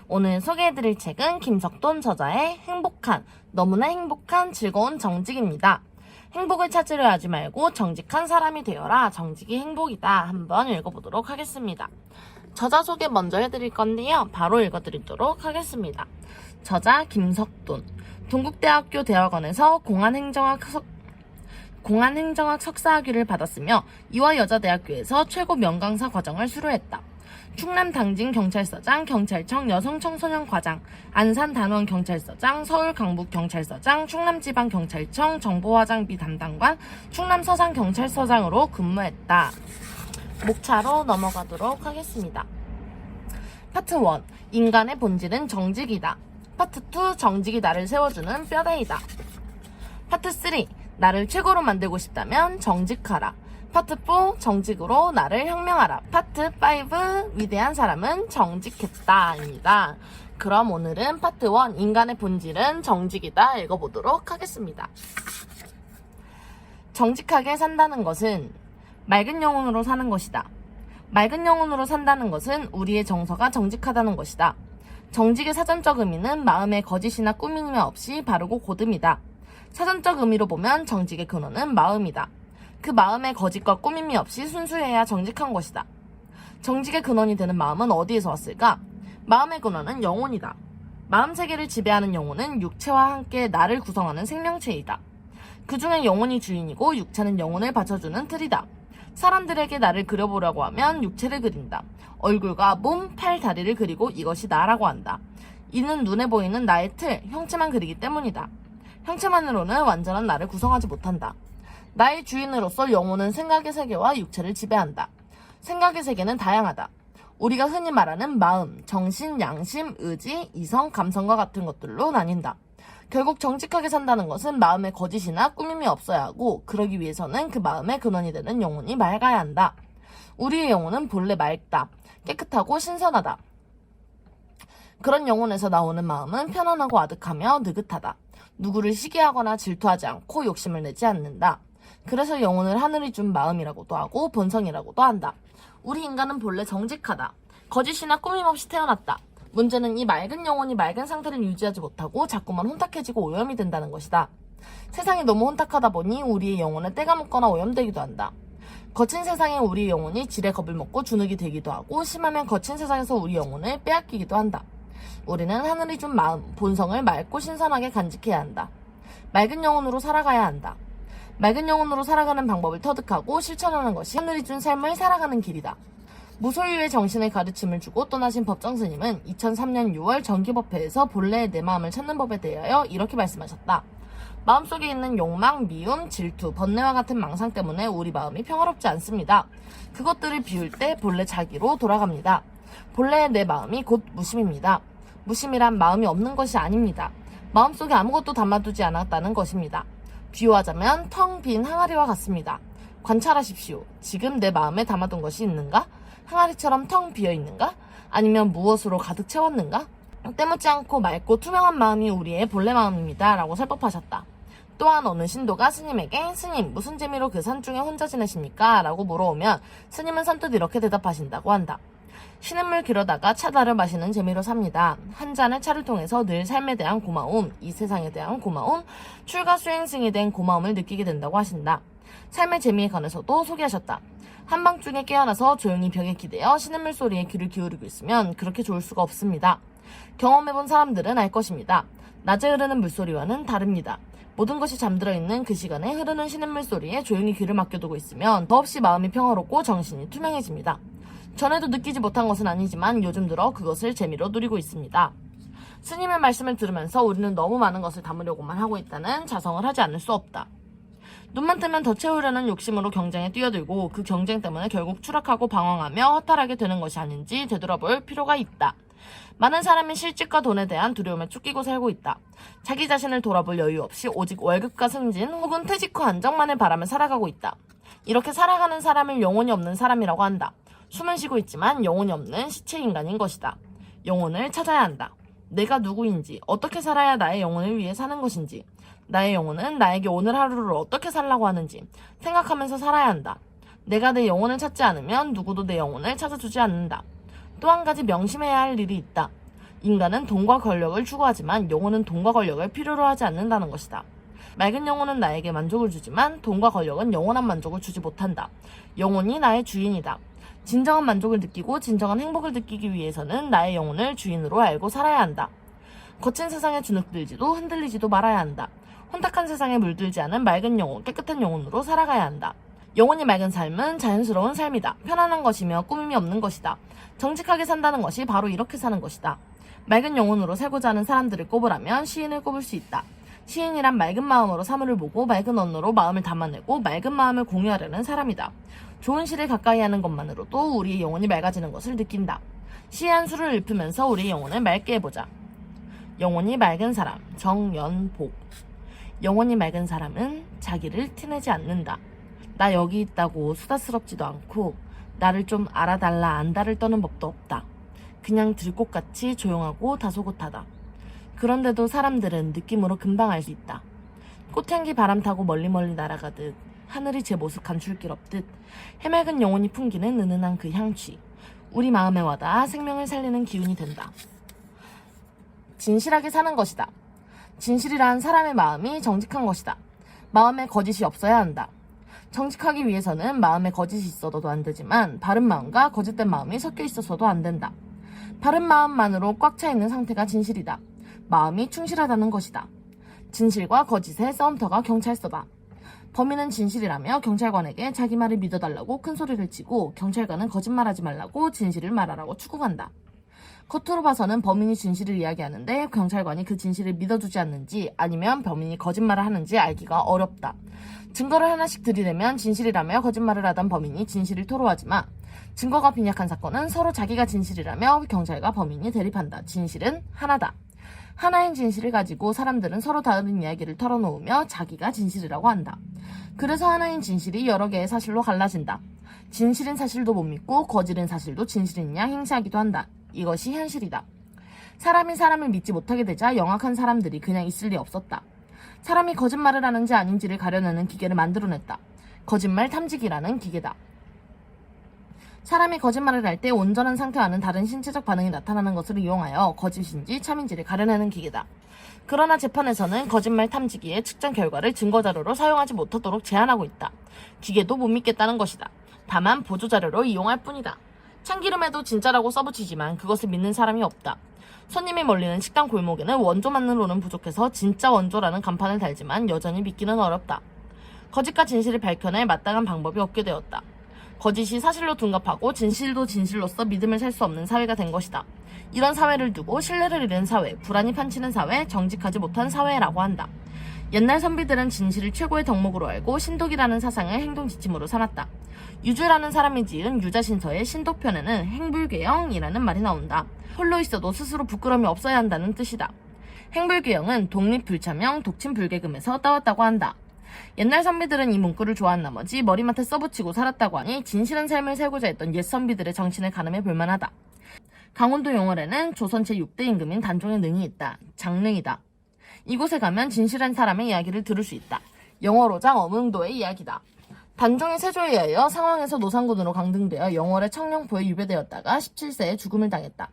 오늘 소개해드릴 책은 김석돈 저자의 행복한, 너무나 행복한 즐거운 정직입니다. 행복을 찾으려 하지 말고 정직한 사람이 되어라. 정직이 행복이다. 한번 읽어보도록 하겠습니다. 저자 소개 먼저 해드릴 건데요. 바로 읽어드리도록 하겠습니다. 저자 김석돈. 동국대학교 대학원에서 공안행정학 석사학위를 받았으며 이화여자대학교에서 최고 명강사 과정을 수료했다. 충남 당진 경찰서장, 경찰청 여성청소년 과장, 안산 단원 경찰서장, 서울 강북 경찰서장, 충남지방 경찰청 정보화장비 담당관, 충남 서산 경찰서장으로 근무했다. 목차로 넘어가도록 하겠습니다. 파트 1. 인간의 본질은 정직이다. 파트 2. 정직이 나를 세워주는 뼈대이다. 파트 3. 나를 최고로 만들고 싶다면 정직하라. 파트 4. 정직으로 나를 혁명하라. 파트 5. 위대한 사람은 정직했다 입니다. 그럼 오늘은 파트 1. 인간의 본질은 정직이다 읽어보도록 하겠습니다. 정직하게 산다는 것은 맑은 영혼으로 사는 것이다. 맑은 영혼으로 산다는 것은 우리의 정서가 정직하다는 것이다. 정직의 사전적 의미는 마음의 거짓이나 꾸밈이 없이 바르고 곧음이다. 사전적 의미로 보면 정직의 근원은 마음이다. 그 마음의 거짓과 꾸밈이 없이 순수해야 정직한 것이다. 정직의 근원이 되는 마음은 어디에서 왔을까? 마음의 근원은 영혼이다. 마음 세계를 지배하는 영혼은 육체와 함께 나를 구성하는 생명체이다. 그 중에 영혼이 주인이고 육체는 영혼을 받쳐주는 틀이다. 사람들에게 나를 그려보라고 하면 육체를 그린다. 얼굴과 몸, 팔, 다리를 그리고 이것이 나라고 한다. 이는 눈에 보이는 나의 틀, 형체만 그리기 때문이다. 형체만으로는 완전한 나를 구성하지 못한다. 나의 주인으로서 영혼은 생각의 세계와 육체를 지배한다. 생각의 세계는 다양하다. 우리가 흔히 말하는 마음, 정신, 양심, 의지, 이성, 감성과 같은 것들로 나뉜다. 결국 정직하게 산다는 것은 마음의 거짓이나 꾸밈이 없어야 하고 그러기 위해서는 그 마음의 근원이 되는 영혼이 맑아야 한다. 우리의 영혼은 본래 맑다. 깨끗하고 신선하다. 그런 영혼에서 나오는 마음은 편안하고 아득하며 느긋하다. 누구를 시기하거나 질투하지 않고 욕심을 내지 않는다. 그래서 영혼을 하늘이 준 마음이라고도 하고 본성이라고도 한다. 우리 인간은 본래 정직하다. 거짓이나 꾸밈 없이 태어났다. 문제는 이 맑은 영혼이 맑은 상태를 유지하지 못하고 자꾸만 혼탁해지고 오염이 된다는 것이다. 세상이 너무 혼탁하다 보니 우리의 영혼에 때가 묻거나 오염되기도 한다. 거친 세상에 우리의 영혼이 질에 겁을 먹고 주눅이 들기도 하고 심하면 거친 세상에서 우리 영혼을 빼앗기기도 한다. 우리는 하늘이 준 마음, 본성을 맑고 신선하게 간직해야 한다. 맑은 영혼으로 살아가야 한다. 맑은 영혼으로 살아가는 방법을 터득하고 실천하는 것이 하늘이 준 삶을 살아가는 길이다. 무소유의 정신의 가르침을 주고 떠나신 법정 스님은 2003년 6월 정기법회에서 본래의 내 마음을 찾는 법에 대하여 이렇게 말씀하셨다. 마음속에 있는 욕망, 미움, 질투, 번뇌와 같은 망상 때문에 우리 마음이 평화롭지 않습니다. 그것들을 비울 때 본래 자기로 돌아갑니다. 본래의 내 마음이 곧 무심입니다. 무심이란 마음이 없는 것이 아닙니다. 마음속에 아무것도 담아두지 않았다는 것입니다. 비유하자면 텅 빈 항아리와 같습니다. 관찰하십시오. 지금 내 마음에 담아둔 것이 있는가? 항아리처럼 텅 비어있는가? 아니면 무엇으로 가득 채웠는가? 때묻지 않고 맑고 투명한 마음이 우리의 본래 마음입니다. 라고 설법하셨다. 또한 어느 신도가 스님에게 스님 무슨 재미로 그 산중에 혼자 지내십니까? 라고 물어오면 스님은 선뜻 이렇게 대답하신다고 한다. 신음을 길어다가 차다를 마시는 재미로 삽니다. 한 잔의 차를 통해서 늘 삶에 대한 고마움, 이 세상에 대한 고마움, 출가 수행승에 대한 고마움을 느끼게 된다고 하신다. 삶의 재미에 관해서도 소개하셨다. 한밤중에 깨어나서 조용히 벽에 기대어 신음물 소리에 귀를 기울이고 있으면 그렇게 좋을 수가 없습니다. 경험해본 사람들은 알 것입니다. 낮에 흐르는 물소리와는 다릅니다. 모든 것이 잠들어 있는 그 시간에 흐르는 신음물 소리에 조용히 귀를 맡겨두고 있으면 더없이 마음이 평화롭고 정신이 투명해집니다. 전에도 느끼지 못한 것은 아니지만 요즘 들어 그것을 재미로 누리고 있습니다. 스님의 말씀을 들으면서 우리는 너무 많은 것을 담으려고만 하고 있다는 자성을 하지 않을 수 없다. 눈만 뜨면 더 채우려는 욕심으로 경쟁에 뛰어들고 그 경쟁 때문에 결국 추락하고 방황하며 허탈하게 되는 것이 아닌지 되돌아볼 필요가 있다. 많은 사람이 실직과 돈에 대한 두려움에 쫓기고 살고 있다. 자기 자신을 돌아볼 여유 없이 오직 월급과 승진 혹은 퇴직 후 안정만을 바라며 살아가고 있다. 이렇게 살아가는 사람을 영혼이 없는 사람이라고 한다. 숨은 쉬고 있지만 영혼이 없는 시체 인간인 것이다. 영혼을 찾아야 한다. 내가 누구인지, 어떻게 살아야 나의 영혼을 위해 사는 것인지, 나의 영혼은 나에게 오늘 하루를 어떻게 살라고 하는지 생각하면서 살아야 한다. 내가 내 영혼을 찾지 않으면 누구도 내 영혼을 찾아주지 않는다. 또 한 가지 명심해야 할 일이 있다. 인간은 돈과 권력을 추구하지만 영혼은 돈과 권력을 필요로 하지 않는다는 것이다. 맑은 영혼은 나에게 만족을 주지만 돈과 권력은 영원한 만족을 주지 못한다. 영혼이 나의 주인이다. 진정한 만족을 느끼고 진정한 행복을 느끼기 위해서는 나의 영혼을 주인으로 알고 살아야 한다. 거친 세상에 주눅들지도 흔들리지도 말아야 한다. 혼탁한 세상에 물들지 않은 맑은 영혼, 깨끗한 영혼으로 살아가야 한다. 영혼이 맑은 삶은 자연스러운 삶이다. 편안한 것이며 꾸밈이 없는 것이다. 정직하게 산다는 것이 바로 이렇게 사는 것이다. 맑은 영혼으로 살고자 하는 사람들을 꼽으라면 시인을 꼽을 수 있다. 시인이란 맑은 마음으로 사물을 보고 맑은 언어로 마음을 담아내고 맑은 마음을 공유하려는 사람이다. 좋은 시를 가까이 하는 것만으로도 우리의 영혼이 맑아지는 것을 느낀다. 시의 한 수를 읊으면서 우리의 영혼을 맑게 해보자. 영혼이 맑은 사람, 정연복. 영혼이 맑은 사람은 자기를 티내지 않는다. 나 여기 있다고 수다스럽지도 않고 나를 좀 알아달라 안달을 떠는 법도 없다. 그냥 들꽃같이 조용하고 다소곳하다. 그런데도 사람들은 느낌으로 금방 알 수 있다. 꽃향기 바람 타고 멀리 날아가듯 하늘이 제 모습 감출 길 없듯 해맑은 영혼이 풍기는 은은한 그 향취. 우리 마음에 와닿아 생명을 살리는 기운이 된다. 진실하게 사는 것이다. 진실이란 사람의 마음이 정직한 것이다. 마음에 거짓이 없어야 한다. 정직하기 위해서는 마음에 거짓이 있어도 안 되지만 바른 마음과 거짓된 마음이 섞여 있어서도 안 된다. 바른 마음만으로 꽉 차 있는 상태가 진실이다. 마음이 충실하다는 것이다. 진실과 거짓의 싸움터가 경찰서다. 범인은 진실이라며 경찰관에게 자기 말을 믿어달라고 큰 소리를 치고 경찰관은 거짓말하지 말라고 진실을 말하라고 추궁한다. 겉으로 봐서는 범인이 진실을 이야기하는데 경찰관이 그 진실을 믿어주지 않는지 아니면 범인이 거짓말을 하는지 알기가 어렵다. 증거를 하나씩 들이대면 진실이라며 거짓말을 하던 범인이 진실을 토로하지만 증거가 빈약한 사건은 서로 자기가 진실이라며 경찰과 범인이 대립한다. 진실은 하나다. 하나인 진실을 가지고 사람들은 서로 다른 이야기를 털어놓으며 자기가 진실이라고 한다. 그래서 하나인 진실이 여러 개의 사실로 갈라진다. 진실인 사실도 못 믿고 거짓인 사실도 진실인 양 행세하기도 한다. 이것이 현실이다. 사람이 사람을 믿지 못하게 되자 영악한 사람들이 그냥 있을 리 없었다. 사람이 거짓말을 하는지 아닌지를 가려내는 기계를 만들어냈다. 거짓말 탐지기라는 기계다. 사람이 거짓말을 할 때 온전한 상태와는 다른 신체적 반응이 나타나는 것을 이용하여 거짓인지 참인지를 가려내는 기계다. 그러나 재판에서는 거짓말 탐지기의 측정 결과를 증거자료로 사용하지 못하도록 제한하고 있다. 기계도 못 믿겠다는 것이다. 다만 보조자료로 이용할 뿐이다. 참기름에도 진짜라고 써붙이지만 그것을 믿는 사람이 없다. 손님이 몰리는 식당 골목에는 원조만으로는 부족해서 진짜 원조라는 간판을 달지만 여전히 믿기는 어렵다. 거짓과 진실을 밝혀낼 마땅한 방법이 없게 되었다. 거짓이 사실로 둔갑하고 진실도 진실로서 믿음을 살 수 없는 사회가 된 것이다. 이런 사회를 두고 신뢰를 잃은 사회, 불안이 판치는 사회, 정직하지 못한 사회라고 한다. 옛날 선비들은 진실을 최고의 덕목으로 알고 신독이라는 사상을 행동 지침으로 삼았다. 유주라는 사람이 지은 유자신서의 신독편에는 행불궤영이라는 말이 나온다. 홀로 있어도 스스로 부끄러움이 없어야 한다는 뜻이다. 행불궤영은 독립불차명 독침불개금에서 따왔다고 한다. 옛날 선비들은 이 문구를 좋아한 나머지 머리맡에 써붙이고 살았다고 하니 진실한 삶을 살고자 했던 옛 선비들의 정신을 가늠해 볼만하다. 강원도 용월에는 조선 제6대 임금인 단종의 능이 있다. 장능이다. 이곳에 가면 진실한 사람의 이야기를 들을 수 있다. 영월오장 어흥도의 이야기다. 단종이 세조에 의하여 상황에서 노상군으로 강등되어 영월의 청령포에 유배되었다가 17세에 죽음을 당했다.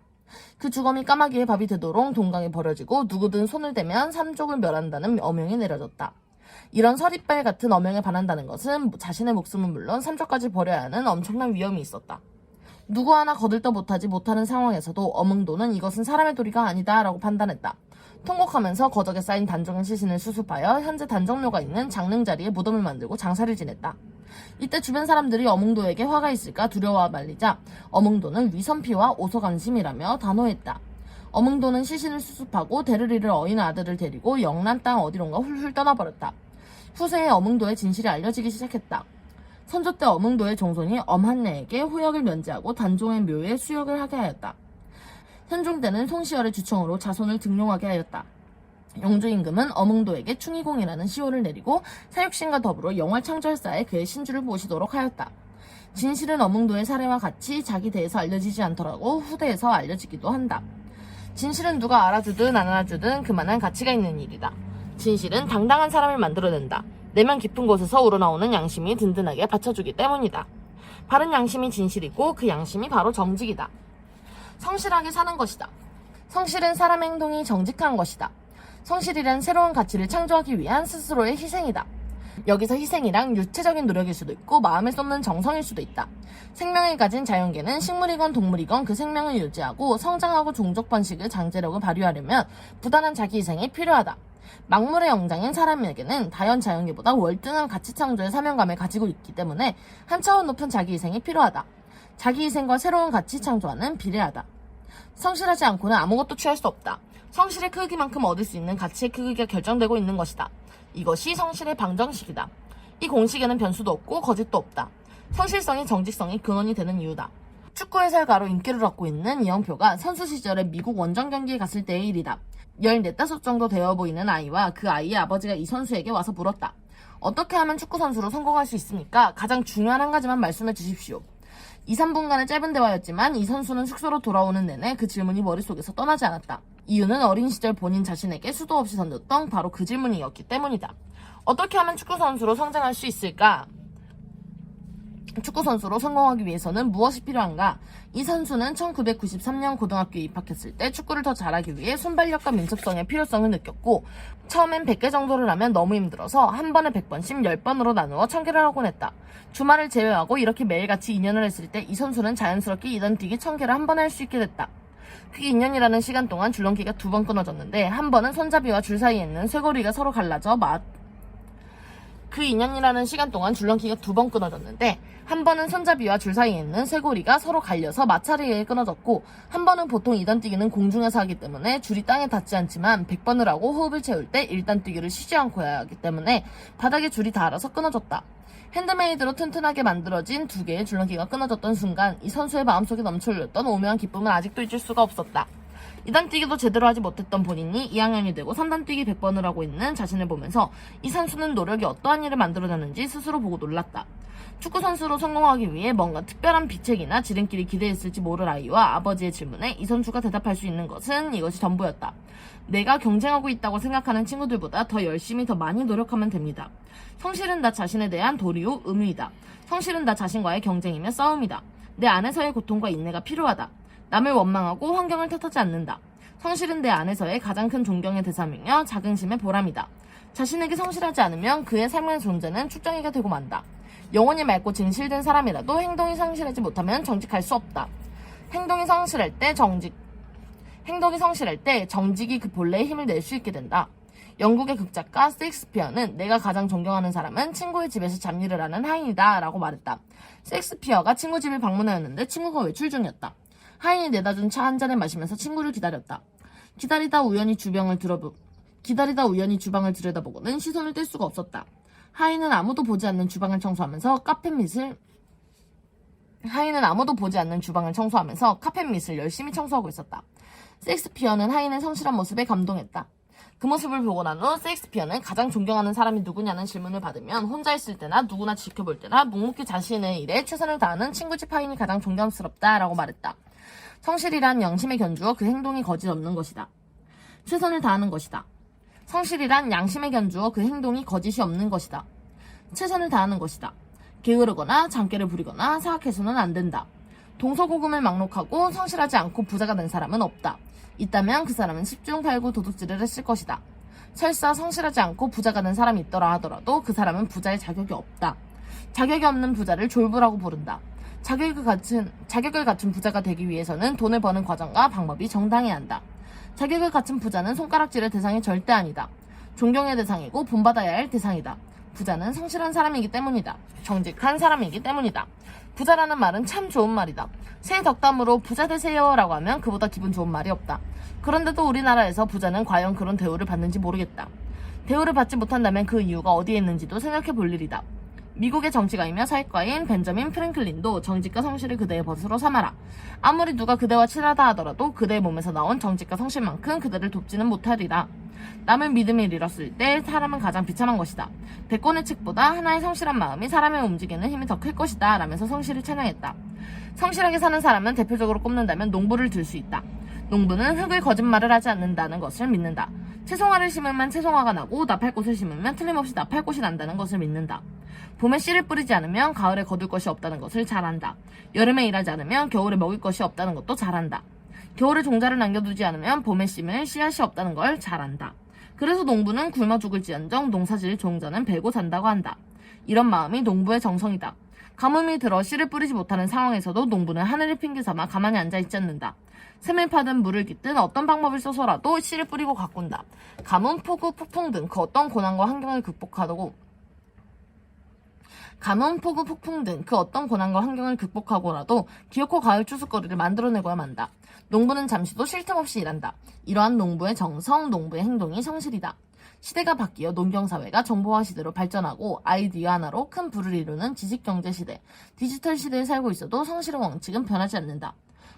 그 주검이 까마귀의 밥이 되도록 동강에 버려지고 누구든 손을 대면 삼족을 멸한다는 어명이 내려졌다. 이런 서리빨 같은 어명에 반한다는 것은 자신의 목숨은 물론 삼족까지 버려야 하는 엄청난 위험이 있었다. 누구 하나 거들떠 못하는 상황에서도 어흥도는 이것은 사람의 도리가 아니다 라고 판단했다. 통곡하면서 거적에 쌓인 단종의 시신을 수습하여 현재 단정묘가 있는 장릉 자리에 무덤을 만들고 장사를 지냈다. 이때 주변 사람들이 어흥도에게 화가 있을까 두려워 말리자 어흥도는 위선피와 오소감심이라며 단호했다. 어흥도는 시신을 수습하고 대를 잃을 어인 아들을 데리고 영란 땅 어디론가 훌훌 떠나버렸다. 후세에 어흥도의 진실이 알려지기 시작했다. 선조 때 어흥도의 종손이 엄한내에게 후역을 면제하고 단종의 묘에 수역을 하게 하였다. 현종 때는 송시열의 주청으로 자손을 등용하게 하였다. 영조 임금은 어흥도에게 충의공이라는 시호를 내리고 사육신과 더불어 영월 창절사에 그의 신주를 모시도록 하였다. 진실은 어흥도의 사례와 같이 자기 대에서 알려지지 않더라도 후대에서 알려지기도 한다. 진실은 누가 알아주든 안 알아주든 그만한 가치가 있는 일이다. 진실은 당당한 사람을 만들어낸다. 내면 깊은 곳에서 우러나오는 양심이 든든하게 받쳐주기 때문이다. 바른 양심이 진실이고 그 양심이 바로 정직이다. 성실하게 사는 것이다. 성실은 사람의 행동이 정직한 것이다. 성실이란 새로운 가치를 창조하기 위한 스스로의 희생이다. 여기서 희생이랑 유체적인 노력일 수도 있고 마음에 쏟는 정성일 수도 있다. 생명을 가진 자연계는 식물이건 동물이건 그 생명을 유지하고 성장하고 종족 번식의 장제력을 발휘하려면 부단한 자기 희생이 필요하다. 막물의 영장인 사람에게는 다연 자연계보다 월등한 가치 창조의 사명감을 가지고 있기 때문에 한 차원 높은 자기 희생이 필요하다. 자기 희생과 새로운 가치 창조와는 비례하다. 성실하지 않고는 아무것도 취할 수 없다. 성실의 크기만큼 얻을 수 있는 가치의 크기가 결정되고 있는 것이다. 이것이 성실의 방정식이다. 이 공식에는 변수도 없고 거짓도 없다. 성실성이 정직성이 근원이 되는 이유다. 축구 해설가로 인기를 얻고 있는 이영표가 선수 시절에 미국 원정 경기에 갔을 때의 일이다. 14~15 정도 되어 보이는 아이와 그 아이의 아버지가 이 선수에게 와서 물었다. 어떻게 하면 축구 선수로 성공할 수 있습니까? 가장 중요한 한 가지만 말씀해 주십시오. 2~3분간의 짧은 대화였지만 이 선수는 숙소로 돌아오는 내내 그 질문이 머릿속에서 떠나지 않았다. 이유는 어린 시절 본인 자신에게 수도 없이 던졌던 바로 그 질문이었기 때문이다. 어떻게 하면 축구선수로 성장할 수 있을까? 축구선수로 성공하기 위해서는 무엇이 필요한가? 이 선수는 1993년 고등학교에 입학했을 때 축구를 더 잘하기 위해 순발력과 민첩성의 필요성을 느꼈고 처음엔 100개 정도를 하면 너무 힘들어서 한 번에 100번씩 10번으로 나누어 1000개를 하곤 했다. 주말을 제외하고 이렇게 매일같이 2년을 했을 때 이 선수는 자연스럽게 2단 뛰기 1000개를 한 번에 할 수 있게 됐다. 그 2년이라는 시간 동안 줄넘기가 2번 끊어졌는데 한 번은 손잡이와 줄 사이에 있는 쇄골이가 서로 갈라져 그 2년이라는 시간 동안 줄넘기가 2번 끊어졌는데 한 번은 손잡이와 줄 사이에 있는 쇄골이가 서로 갈려서 마찰에 끊어졌고 한 번은 보통 2단 뛰기는 공중에서 하기 때문에 줄이 땅에 닿지 않지만 100번을 하고 호흡을 채울 때 1단 뛰기를 쉬지 않고 해야 하기 때문에 바닥에 줄이 닿아서 끊어졌다. 핸드메이드로 튼튼하게 만들어진 2개의 줄넘기가 끊어졌던 순간 이 선수의 마음속에 넘쳐흘렸던 오묘한 기쁨은 아직도 잊을 수가 없었다. 2단 뛰기도 제대로 하지 못했던 본인이 2학년이 되고 3단 뛰기 100번을 하고 있는 자신을 보면서 이 선수는 노력이 어떠한 일을 만들어내는지 스스로 보고 놀랐다. 축구선수로 성공하기 위해 뭔가 특별한 비책이나 지름길이 기대했을지 모를 아이와 아버지의 질문에 이 선수가 대답할 수 있는 것은 이것이 전부였다. 내가 경쟁하고 있다고 생각하는 친구들보다 더 열심히 더 많이 노력하면 됩니다. 성실은 나 자신에 대한 도리요 의무이다. 성실은 나 자신과의 경쟁이며 싸움이다. 내 안에서의 고통과 인내가 필요하다. 남을 원망하고 환경을 탓하지 않는다. 성실은 내 안에서의 가장 큰 존경의 대상이며 자긍심의 보람이다. 자신에게 성실하지 않으면 그의 삶의 존재는 출정이가 되고 만다. 영혼이 맑고 진실된 사람이라도 행동이 성실하지 못하면 정직할 수 없다. 행동이 성실할 때 정직이 그 본래의 힘을 낼 수 있게 된다. 영국의 극작가 셰익스피어는 내가 가장 존경하는 사람은 친구의 집에서 잡일을 하는 하인이다 라고 말했다. 셰익스피어가 친구 집을 방문하였는데 친구가 외출 중이었다. 하인이 내다준 차 한 잔을 마시면서 친구를 기다렸다. 기다리다 우연히 주방을 들여다보고는 시선을 뗄 수가 없었다. 하인은 아무도 보지 않는 주방을 청소하면서 카펫 밑을 열심히 청소하고 있었다. 셰익스피어는 하인의 성실한 모습에 감동했다. 그 모습을 보고 난 후 셰익스피어는 가장 존경하는 사람이 누구냐는 질문을 받으면 혼자 있을 때나 누구나 지켜볼 때나 묵묵히 자신의 일에 최선을 다하는 친구집 하인이 가장 존경스럽다라고 말했다. 성실이란 양심에 견주어 그 행동이 거짓 없는 것이다. 최선을 다하는 것이다. 성실이란 양심에 견주어 그 행동이 거짓이 없는 것이다. 최선을 다하는 것이다. 게으르거나 장깨를 부리거나 사악해서는 안 된다. 동서고금을 막론하고 성실하지 않고 부자가 된 사람은 없다. 있다면 그 사람은 10중 8구 도둑질을 했을 것이다. 설사 성실하지 않고 부자가 된 사람이 있더라 하더라도 그 사람은 부자의 자격이 없다. 자격이 없는 부자를 졸부라고 부른다. 자격을 갖춘 부자가 되기 위해서는 돈을 버는 과정과 방법이 정당해야 한다. 자격을 갖춘 부자는 손가락질의 대상이 절대 아니다. 존경의 대상이고 본받아야 할 대상이다. 부자는 성실한 사람이기 때문이다. 정직한 사람이기 때문이다. 부자라는 말은 참 좋은 말이다. 새해 덕담으로 부자 되세요 라고 하면 그보다 기분 좋은 말이 없다. 그런데도 우리나라에서 부자는 과연 그런 대우를 받는지 모르겠다. 대우를 받지 못한다면 그 이유가 어디에 있는지도 생각해 볼 일이다. 미국의 정치가이며 사회과인 벤저민 프랭클린도 정직과 성실을 그대의 벗으로 삼아라. 아무리 누가 그대와 친하다 하더라도 그대의 몸에서 나온 정직과 성실만큼 그대를 돕지는 못하리라. 남을 믿음을 잃었을 때 사람은 가장 비참한 것이다. 100권의 책보다 하나의 성실한 마음이 사람을 움직이는 힘이 더 클 것이다 라면서 성실을 찬양했다. 성실하게 사는 사람은 대표적으로 꼽는다면 농부를 들 수 있다. 농부는 흙을 거짓말을 하지 않는다는 것을 믿는다. 채송화를 심으면 채송화가 나고 나팔꽃을 심으면 틀림없이 나팔꽃이 난다는 것을 믿는다. 봄에 씨를 뿌리지 않으면 가을에 거둘 것이 없다는 것을 잘 안다. 여름에 일하지 않으면 겨울에 먹을 것이 없다는 것도 잘 안다. 겨울에 종자를 남겨두지 않으면 봄에 심을 씨앗이 없다는 걸 잘 안다. 그래서 농부는 굶어 죽을지언정 농사질 종자는 베고 산다고 한다. 이런 마음이 농부의 정성이다. 가뭄이 들어 씨를 뿌리지 못하는 상황에서도 농부는 하늘을 핑계삼아 가만히 앉아있지 않는다. 샘을 파든 물을 깃든 어떤 방법을 써서라도 씨를 뿌리고 가꾼다. 가뭄, 폭우, 폭풍 등 그 어떤 고난과 환경을 극복하고라도 기어코 가을 추수거리를 만들어내고야 만다. 농부는 잠시도 쉴 틈 없이 일한다. 이러한 농부의 정성, 농부의 행동이 성실이다. 시대가 바뀌어 농경사회가 정보화 시대로 발전하고 아이디어 하나로 큰 부를 이루는 지식경제 시대, 디지털 시대에 살고 있어도 성실의 원칙은 변하지 않는다.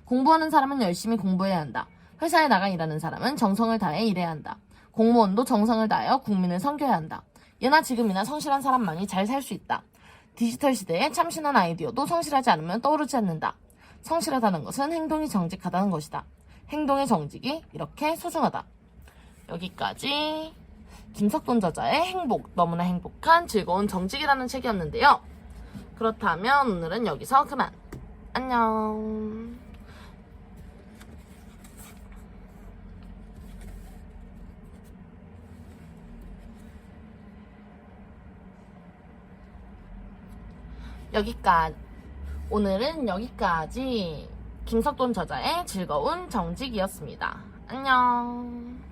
공부하는 사람은 열심히 공부해야 한다. 회사에 나가 일하는 사람은 정성을 다해 일해야 한다. 공무원도 정성을 다하여 국민을 섬겨야 한다. 예나 지금이나 성실한 사람만이 잘 살 수 있다. 디지털 시대에 참신한 아이디어도 성실하지 않으면 떠오르지 않는다. 성실하다는 것은 행동이 정직하다는 것이다. 행동의 정직이 이렇게 소중하다. 여기까지 김석돈 저자의 행복, 너무나 행복한 즐거운 정직이라는 책이었는데요. 그렇다면 오늘은 여기서 그만. 안녕. 오늘은 여기까지 김석돈 저자의 즐거운 정직이었습니다. 안녕.